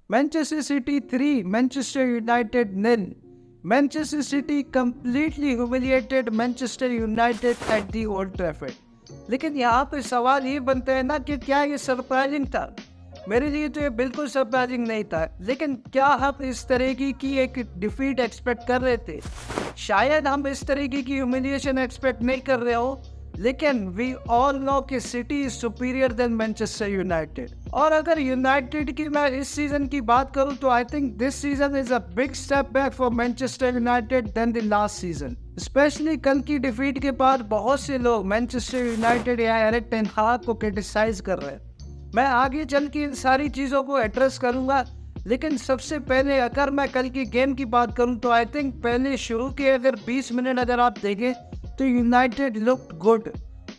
Manchester City 3, Manchester United nil. Manchester City completely humiliated Manchester United at the Old Trafford. लेकिन यहाँ पे सवाल ये बनता है ना कि क्या ये सरप्राइजिंग था? मेरे लिए तो ये बिल्कुल सरप्राइजिंग नहीं था, लेकिन क्या हम इस तरह की एक डिफीट एक्सपेक्ट कर रहे थे? शायद हम इस तरीके की ह्यूमिलिएशन एक्सपेक्ट नहीं कर रहे हो, लेकिन वी ऑल नो कि City is superior than Manchester United. और अगर यूनाइटेड की मैं इस सीजन की बात करूं तो I think this season is a big step back for Manchester United than the last season. Specially कल की डिफीट के बाद बहुत से लोग मैनचेस्टर यूनाइटेड या एरिक टेन हाग को क्रिटिसाइज कर रहे हैं। मैं आगे चल के इन सारी चीज़ों को एड्रेस करूंगा, लेकिन सबसे पहले अगर मैं कल की गेम की बात करूं तो आई थिंक पहले शुरू के अगर 20 मिनट अगर आप देखें तो यूनाइटेड लुक्ड गुड।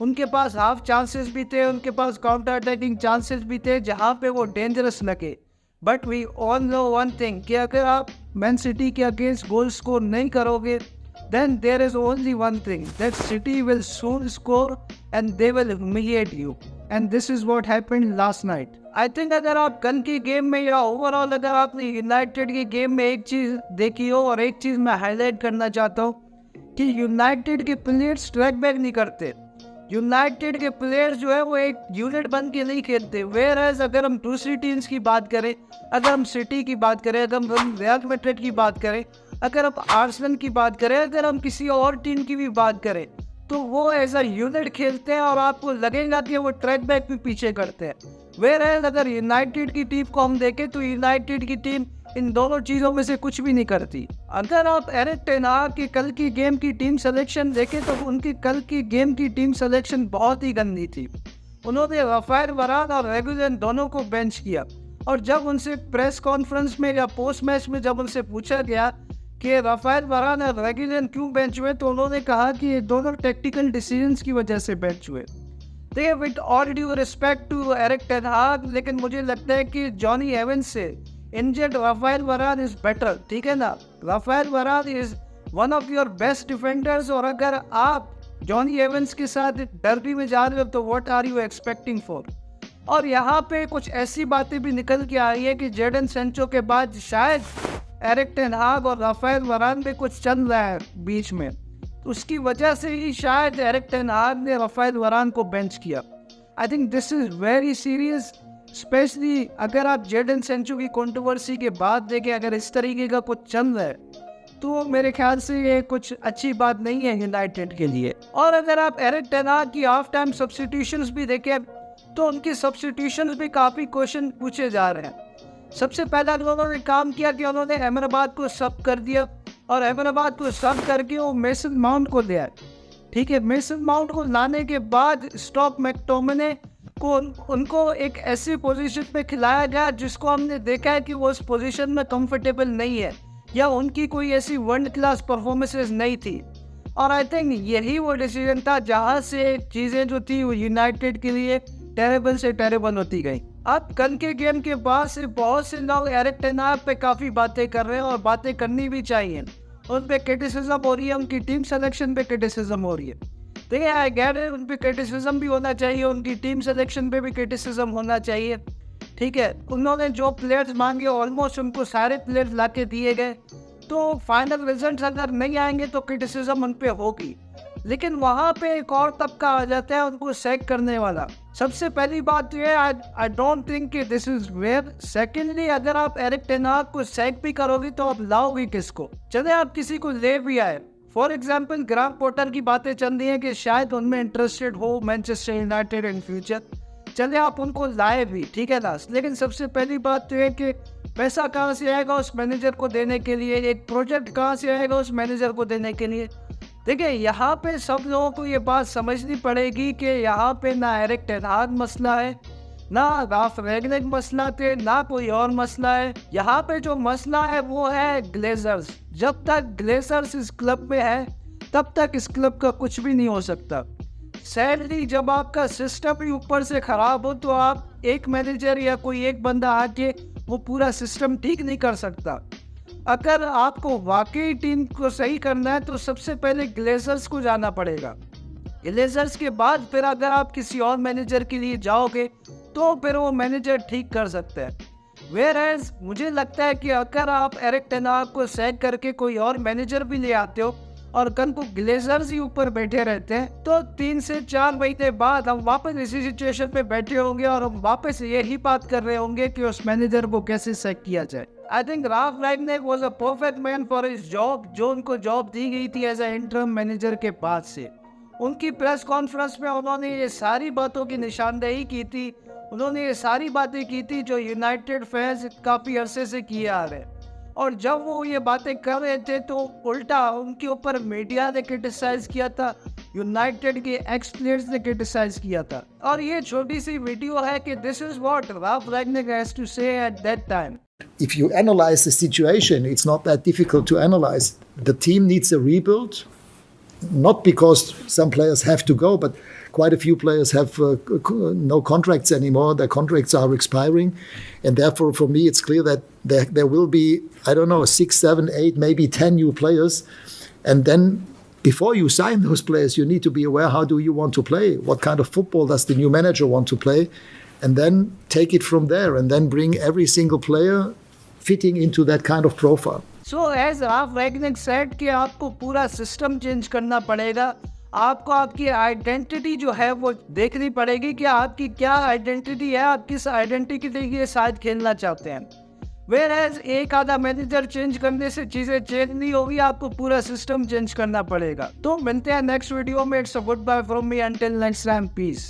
उनके पास हाफ चांसेस भी थे, उनके पास काउंटर अटैकिंग चांसेस भी थे जहां पे वो डेंजरस लगे। But we all know one thing कि अगर आप मैन सिटी के अगेंस्ट गोल स्कोर नहीं करोगे then there is only one thing, that City will soon score and they will humiliate you, and this is what happened last night. I think अगर आप कल की गेम में या overall अगर आपने यूनाइटेड की गेम में एक चीज़ देखी हो, और एक चीज़ मैं हाईलाइट करना चाहता हूँ कि यूनाइटेड के प्लेयर्स ट्रैक बैक नहीं करते। यूनाइटेड के प्लेयर्स जो है वो एक यूनिट बन के नहीं खेलते। वेयर एज अगर हम दूसरी टीम्स की बात करें, अगर हम सिटी की बात करें, अगर हम रियल मैड्रिड की बात करें, अगर हम आर्सेनल की बात करें, अगर हम किसी और टीम की भी बात करें, तो वो एज अ यूनिट खेलते हैं और आपको लगेगा कि वो ट्रैक बैक भी पीछे करते हैं। वेयर एज अगर यूनाइटेड की टीम को हम देखें तो यूनाइटेड की टीम इन दोनों चीज़ों में से कुछ भी नहीं करती। अगर आप एरिक टेन हाग की कल की गेम की टीम सिलेक्शन देखें तो उनकी कल की गेम की टीम सिलेक्शन बहुत ही गंदी थी। उन्होंने राफेल वरान और रेगुलन दोनों को बेंच किया, और जब उनसे प्रेस कॉन्फ्रेंस में या पोस्ट मैच में जब उनसे पूछा गया कि राफेल वरान और रेगुलन क्यों बेंच हुए, तो उन्होंने कहा कि ये दोनों टेक्निकल डिसीजंस की वजह से बेंच हुए। देखिए, with all due respect to Erik ten Hag, लेकिन मुझे लगता है कि जॉनी एवंस से injured Raphael Varane is better. ठीक है ना, Raphael Varane is one of your best defenders, और अगर आप जॉनी एवंस के साथ डर्बी में जा रहे हो तो what are you expecting for. और यहाँ पे कुछ ऐसी बातें भी निकल के आ रही है कि जेडन सेंचो के बाद शायद एरिक टेन हाग और राफेल वरान में कुछ चल रहा है बीच में, तो उसकी वजह से ही शायद एरिक टेन हाग ने राफेल वरान को बेंच किया। आई think this is very serious, specially अगर आप जेडन सेंचो की कंट्रोवर्सी के बाद देखें, अगर इस तरीके का कुछ चल रहा है तो मेरे ख्याल से ये कुछ अच्छी बात नहीं है यूनाइटेड के लिए। और अगर आप एरिक टेन हाग की हाफ टाइम सब्स्टिट्यूशंस भी देखें तो उनकी सब्स्टिट्यूशंस भी काफ़ी क्वेश्चन पूछे जा रहे हैं। सबसे पहला उन्होंने काम किया कि उन्होंने अहमदाबाद को सब कर दिया, और अहमदाबाद को सब करके वो मेसन माउंट को ले आए। ठीक है, मेसन माउंट को लाने के बाद स्टॉक मैकटोमिने को उनको एक ऐसी पोजीशन पे खिलाया गया जिसको हमने देखा है कि वो उस पोजीशन में कंफर्टेबल नहीं है, या उनकी कोई ऐसी वर्ल्ड क्लास परफॉर्मेंसेस नहीं थी। और आई थिंक यही वो डिसीजन था जहाँ से चीज़ें जो थी वो यूनाइटेड के लिए टेरेबल से टेरेबल होती गई। अब कल के गेम के बाद से बहुत से लोग एरिक टेन हाग पे काफ़ी बातें कर रहे हैं, और बातें करनी भी चाहिए। उन पे क्रिटिसिज्म हो रही है, उनकी टीम सिलेक्शन पे क्रिटिसिज्म हो रही है। देखिए, आई गेट इट, उन पे क्रिटिसिज्म भी होना चाहिए, उनकी टीम सिलेक्शन पे भी क्रिटिसिज्म होना चाहिए। ठीक है, उन्होंने जो प्लेयर्स मांगे ऑलमोस्ट उनको सारे प्लेयर्स ला के दिए गए, तो फाइनल रिजल्ट अगर नहीं आएंगे तो क्रिटिसिज्म उन पे होगी। लेकिन वहाँ पे एक और तबका आ जाता है उनको सैक करने वाला। सबसे पहली बात तो ये, आई डोंट थिंक कि दिस इज वेयर। सेकेंडली, अगर आप एरिक टेन हाग को सैक भी करोगे तो आप लाओगे किसको? चले आप किसी को ले भी आए, फॉर एग्जाम्पल ग्राहम पोटर की बातें चल रही हैं कि शायद उनमें इंटरेस्टेड हो मैनचेस्टर यूनाइटेड इन फ्यूचर, चले आप उनको लाए भी, ठीक है ना। लेकिन सबसे पहली बात तो ये कि पैसा कहाँ से आएगा उस मैनेजर को देने के लिए, एक प्रोजेक्ट कहाँ से आएगा उस मैनेजर को देने के लिए। देखिए, यहाँ पे सब लोगों को ये बात समझनी पड़ेगी कि यहाँ पे ना एरिक टेन हाग मसला है, ना राफ रैगनिक मसला थे, ना कोई और मसला है। यहाँ पे जो मसला है वो है ग्लेजर्स। जब तक ग्लेजर्स इस क्लब में है तब तक इस क्लब का कुछ भी नहीं हो सकता। सैडली, जब आपका सिस्टम ही ऊपर से ख़राब हो तो आप एक मैनेजर या कोई एक बंदा आके वो पूरा सिस्टम ठीक नहीं कर सकता। अगर आपको वाकई टीम को सही करना है तो सबसे पहले ग्लेजर्स को जाना पड़ेगा। ग्लेजर्स के बाद फिर अगर आप किसी और मैनेजर के लिए जाओगे तो फिर वो मैनेजर ठीक कर सकते हैं। वेयर एज मुझे लगता है कि अगर आप एरिक टेन हाग को सैक करके कोई और मैनेजर भी ले आते हो और कल को ग्लेजर्स ही ऊपर बैठे रहते हैं, तो 3 से 4 महीने बाद हम वापस इसी सिचुएशन पे बैठे होंगे और हम वापस यही बात कर रहे होंगे कि उस मैनेजर को कैसे सैक किया जाए। I think Ralf Rangnick was a perfect man for his job, जो उनको जॉब दी गई थी एज अ इंटरिम मैनेजर के बाद से। उनकी प्रेस कॉन्फ्रेंस में उन्होंने ये सारी बातों की निशानदेही की थी, उन्होंने ये सारी बातें की थी जो यूनाइटेड फैंस काफ़ी अरसे से किए आ रहे हैं। और जब वो ये बातें कर रहे थे तो उल्टा उनके ऊपर मीडिया ने क्रिटिसाइज किया था, यूनाइटेड के एक्स प्लेयर्स ने क्रिटिसाइज किया था। और ये छोटी सी वीडियो है कि this is what Ralf Rangnick has to say at that time. If you analyze the situation, it's not that difficult to analyze. The team needs a rebuild, not because some players have to go, but quite a few players have no contracts anymore. Their contracts are expiring. And therefore, for me, it's clear that there will be, I don't know, 6, 7, 8, maybe 10 new players. And then before you sign those players, you need to be aware, how do you want to play? What kind of football does the new manager want to play? And then take it from there and then bring every single player fitting into that kind of profile. So as Ralf Rangnick said कि आपको पूरा system change करना पड़ेगा, आपको आपकी identity जो है वो देखनी पड़ेगी कि आपकी क्या आइडेंटिटी है, आप किस आइडेंटिटी के साथ खेलना चाहते हैं। वेयर एज एक आधा मैनेजर चेंज करने से चीज़ें चेंज नहीं होगी, आपको पूरा सिस्टम चेंज करना पड़ेगा। तो मिलते हैं नेक्स्ट वीडियो में। It's a goodbye from me, until next time, piece.